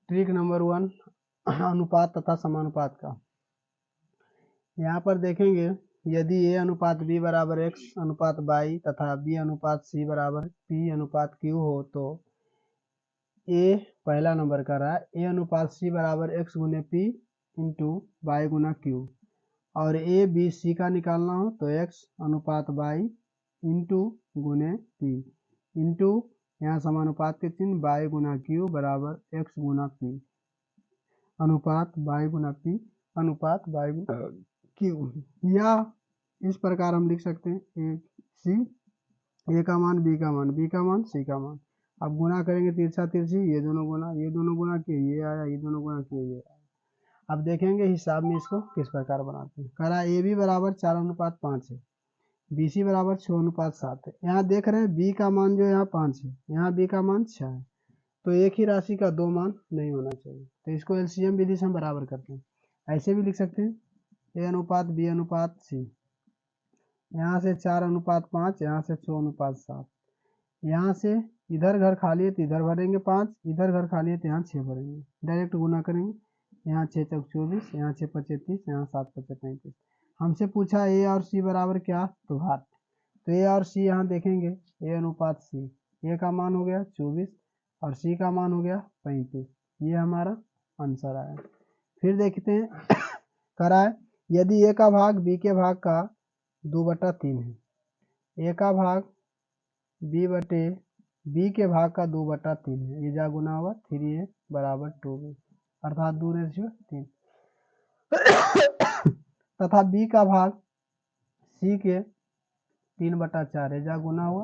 Trick number 1 अनुपात तथा समानुपात का। यहाँ पर देखेंगे यदि a अनुपात b बराबर x अनुपात y तथा b अनुपात c बराबर p अनुपात q हो तो a पहला नंबर का रहा a अनुपात c बराबर x गुने p इंटू वाई गुना q और a b c का निकालना हो तो x अनुपात y इंटू गुने p इंटू यहाँ समानुपात के चिन्ह y गुना q बराबर x गुना p अनुपात y गुना p अनुपात y गुना q। या इस प्रकार हम लिख सकते हैं a का मान b का मान b का मान c का मान। अब गुना करेंगे तिरछा तिरछी, ये दोनों गुना किए ये आया, ये दोनों गुना किए ये आया। अब देखेंगे हिसाब में इसको किस प्रकार बनाते हैं। करा ए बी बराबर 4:5 है, बी सी बराबर 6:7 है। यहाँ देख रहे हैं बी का मान जो यहाँ 5 है, यहाँ बी का मान 6 है, तो एक ही राशि का दो मान नहीं होना चाहिए। तो इसको एलसीएम विधि से हम बराबर करते हैं। ऐसे भी लिख सकते हैं ए अनुपात बी अनुपात सी, यहाँ से 4:5, यहाँ से 6:7। यहाँ से इधर घर खाली है तो इधर भरेंगे 5, इधर घर खाली है तो यहाँ 6 भरेंगे, डायरेक्ट गुना करेंगे। यहाँ 6 चौक 24, यहाँ 6 पचे 30, यहाँ 7 पचे 35। हमसे पूछा ए और सी बराबर क्या, तो घात। तो ए और सी यहाँ देखेंगे ए अनुपात सी, ए का मान हो गया 24 और सी का मान हो गया 35। ये हमारा आंसर आया। फिर देखते हैं कराए यदि ए का भाग बी के भाग का 2/3 है, ए का भाग बी के भाग का 2/3 है, ये जा गुना हुआ 3a बराबर 2b अर्थात 2:3 तथा बी का भाग सी के 3/4 है, जा गुना हुआ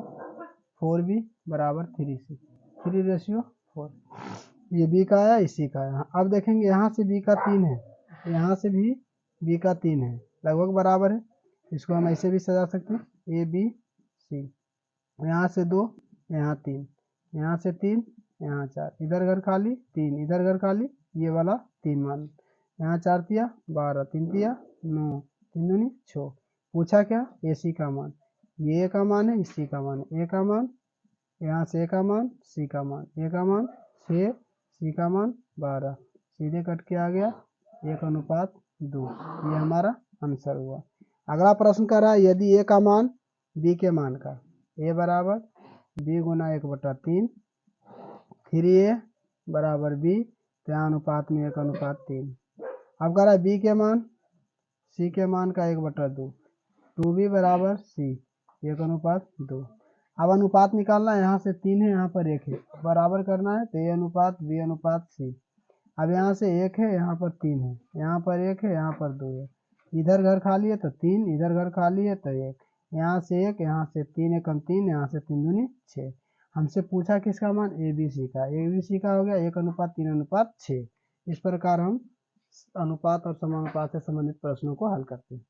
4b बराबर 3c 3:4। ये बी का आया, इसी का आया। अब देखेंगे यहाँ से बी का 3 है, यहाँ से भी बी का 3 है, लगभग बराबर है। इसको हम ऐसे भी सजा सकते हैं ए बी सी, यहाँ से 2, यहाँ 3, यहाँ से 3, यहाँ 4, इधर घर खाली 3, इधर घर खाली, ये वाला 3 मान, यहाँ 4 तिया 12, 3 तिया 9, 3 दूनी 6। पूछा क्या, ए सी का मान, ये ए का मान है, इसी का मान है, ए का मान, यहाँ से ए का मान, सी का मान, ए का मान 6, सी का मान 12, सीधे कट के आ गया 1:2। ये हमारा आंसर हुआ। अगला प्रश्न कर रहा है यदि ए का मान बी के मान का, ए बराबर बी गुना 1/3, 3a बराबर बी, तो यहाँ अनुपात में 1:3। अब कह रहा है बी के मान सी के मान का 1/2, 2b बराबर सी 1:2। अब अनुपात निकालना है, यहाँ से 3 है, यहाँ पर 1 है, बराबर करना है तो ए अनुपात बी अनुपात सी। अब यहाँ से 1 है, यहाँ पर 3 है, यहाँ पर 1 है, यहाँ पर 2 है, इधर घर खाली है तो 3, इधर घर खाली है तो 1, यहाँ से 1, यहाँ से 3 एकम 3, यहाँ से 3 दूनी 6। हमसे पूछा किसका मान, ए बी सी का। ए बी सी का हो गया 1:3:6। इस प्रकार हम अनुपात और समानुपात से संबंधित प्रश्नों को हल करते हैं।